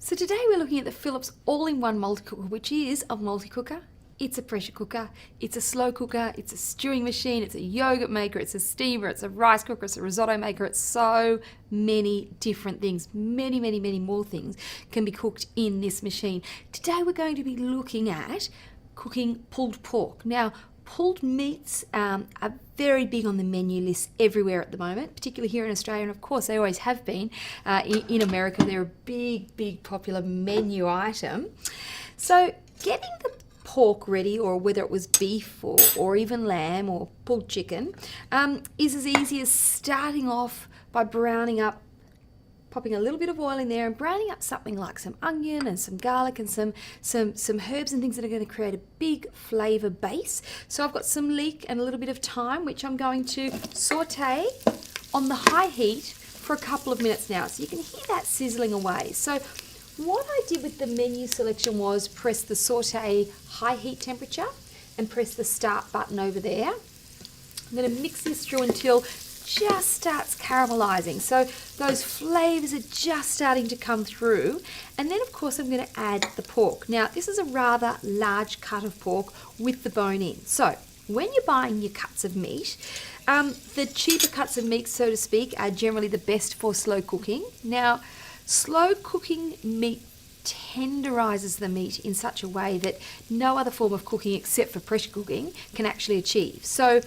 So today we're looking at the Philips all-in-one multi-cooker, which is a multi-cooker. It's a pressure cooker, it's a slow cooker, it's a stewing machine, it's a yogurt maker, it's a steamer, it's a rice cooker, it's a risotto maker. It's so many different things. Many more things can be cooked in this machine. Today we're going to be looking at cooking pulled pork. Now, pulled meats are very big on the menu list everywhere at the moment, particularly here in Australia, and of course they always have been. In America, they're a big popular menu item. So getting the pork ready, or whether it was beef or even lamb or pulled chicken, is as easy as starting off by browning up, popping a little bit of oil in there and browning up something like some onion and some garlic and some herbs and things that are going to create a big flavour base. So I've got some leek and a little bit of thyme, which I'm going to saute on the high heat for a couple of minutes now. So you can hear that sizzling away. So what I did with the menu selection was press the saute high heat temperature and press the start button over there. I'm going to mix this through until just starts caramelizing, so those flavors are just starting to come through. And then of course I'm going to add the pork. Now this is a rather large cut of pork with the bone in. So when you're buying your cuts of meat, the cheaper cuts of meat, so to speak, are generally the best for slow cooking. Now, slow cooking meat tenderizes the meat in such a way that no other form of cooking except for pressure cooking can actually achieve. So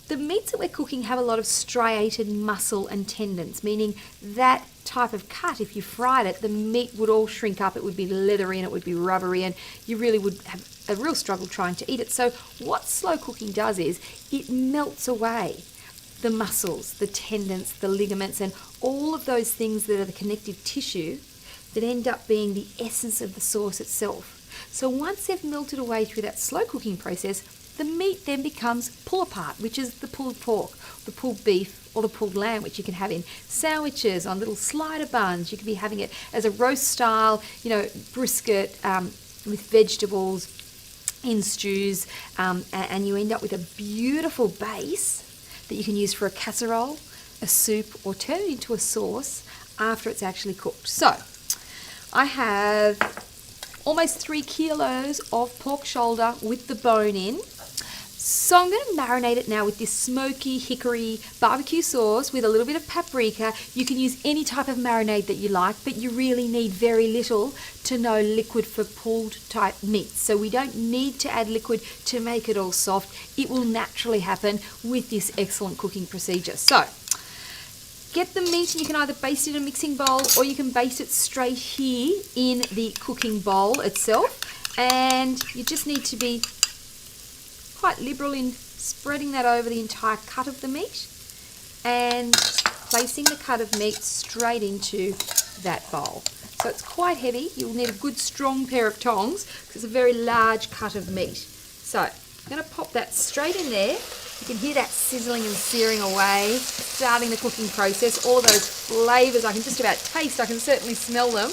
the meats that we're cooking have a lot of striated muscle and tendons, meaning that type of cut, if you fried it, the meat would all shrink up, it would be leathery and it would be rubbery, and you really would have a real struggle trying to eat it. So what slow cooking does is it melts away the muscles, the tendons, the ligaments, and all of those things that are the connective tissue that end up being the essence of the sauce itself. So once they've melted away through that slow cooking process, the meat then becomes pull apart, which is the pulled pork, the pulled beef, or the pulled lamb, which you can have in sandwiches, on little slider buns. You could be having it as a roast style, brisket with vegetables in stews, and you end up with a beautiful base that you can use for a casserole, a soup, or turn it into a sauce after it's actually cooked. So I have almost 3 kilos of pork shoulder with the bone in. So I'm going to marinate it now with this smoky hickory barbecue sauce with a little bit of paprika. You can use any type of marinade that you like, but you really need very little to no liquid for pulled type meats. So we don't need to add liquid to make it all soft. It will naturally happen with this excellent cooking procedure. So get the meat, and you can either baste it in a mixing bowl or you can baste it straight here in the cooking bowl itself. And you just need to be quite liberal in spreading that over the entire cut of the meat and placing the cut of meat straight into that bowl. So it's quite heavy. You'll need a good strong pair of tongs because it's a very large cut of meat. So I'm going to pop that straight in there. You can hear that sizzling and searing away, starting the cooking process. All of those flavours I can just about taste. I can certainly smell them.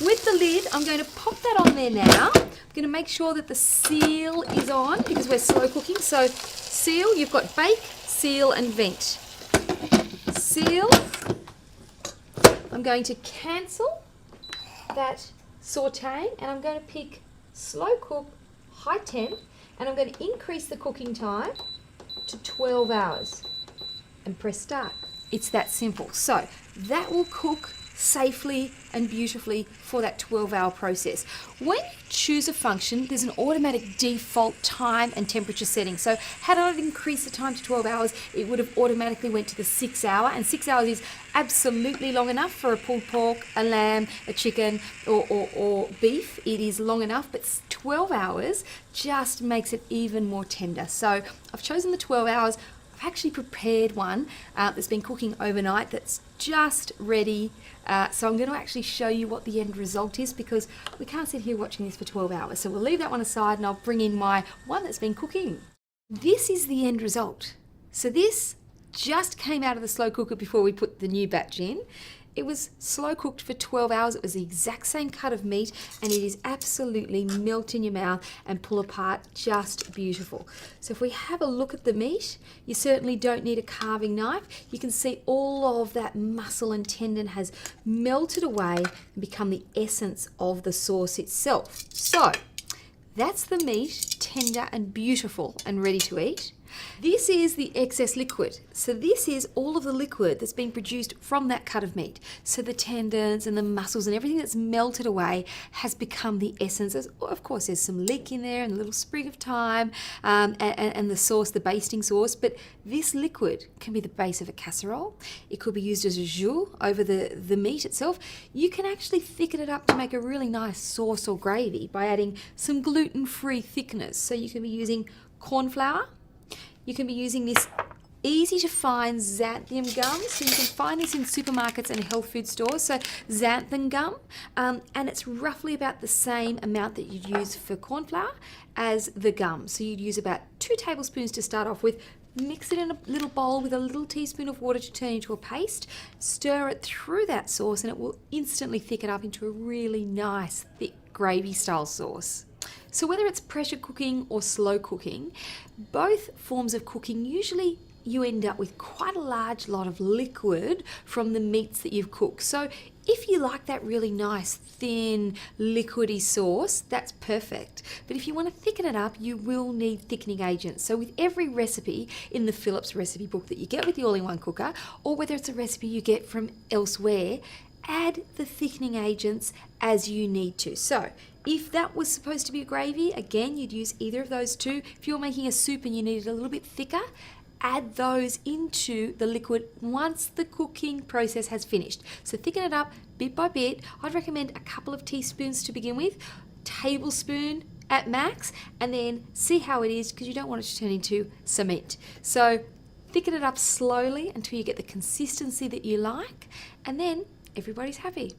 With the lid, I'm going to pop that on there now. I'm going to make sure that the seal is on because we're slow cooking. So seal, you've got bake, seal and vent. Seal, I'm going to cancel that sauteing and I'm going to pick slow cook, high temp, and I'm going to increase the cooking time to 12 hours and press start. It's that simple. So that will cook safely and beautifully for that 12-hour process. When you choose a function, there's an automatic default time and temperature setting. So had I increased the time to 12 hours, it would have automatically went to the 6 hour, and 6 hours is absolutely long enough for a pulled pork, a lamb, a chicken, or beef. It is long enough, but 12 hours just makes it even more tender. So I've chosen the 12 hours. I've actually prepared one that's been cooking overnight that's just ready. So I'm going to actually show you what the end result is because we can't sit here watching this for 12 hours. So we'll leave that one aside and I'll bring in my one that's been cooking. This is the end result. So this just came out of the slow cooker before we put the new batch in. It was slow cooked for 12 hours. It was the exact same cut of meat, and it is absolutely melt in your mouth and pull apart, just beautiful. So if we have a look at the meat, you certainly don't need a carving knife. You can see all of that muscle and tendon has melted away and become the essence of the sauce itself. So that's the meat, tender and beautiful and ready to eat. This is the excess liquid. So this is all of the liquid that's been produced from that cut of meat. So the tendons and the muscles and everything that's melted away has become the essence. Of course, there's some leek in there and a little sprig of thyme and the sauce, the basting sauce. But this liquid can be the base of a casserole. It could be used as a jus over the meat itself. You can actually thicken it up to make a really nice sauce or gravy by adding some gluten-free thickeners. So you can be using corn flour. You can be using this easy to find xanthan gum. So you can find this in supermarkets and health food stores. So xanthan gum, and it's roughly about the same amount that you'd use for corn flour as the gum. So you'd use about 2 tablespoons to start off with. Mix it in a little bowl with a little teaspoon of water to turn into a paste. Stir it through that sauce and it will instantly thicken up into a really nice thick gravy style sauce. So whether it's pressure cooking or slow cooking, both forms of cooking, usually you end up with quite a large lot of liquid from the meats that you've cooked. So if you like that really nice, thin, liquidy sauce, that's perfect. But if you want to thicken it up, you will need thickening agents. So with every recipe in the Philips recipe book that you get with the all-in-one cooker, or whether it's a recipe you get from elsewhere, add the thickening agents as you need to. So if that was supposed to be a gravy, again, you'd use either of those two. If you're making a soup and you need it a little bit thicker, add those into the liquid once the cooking process has finished. So thicken it up bit by bit. I'd recommend a couple of teaspoons to begin with, tablespoon at max, and then see how it is, because you don't want it to turn into cement. So thicken it up slowly until you get the consistency that you like, and then everybody's happy.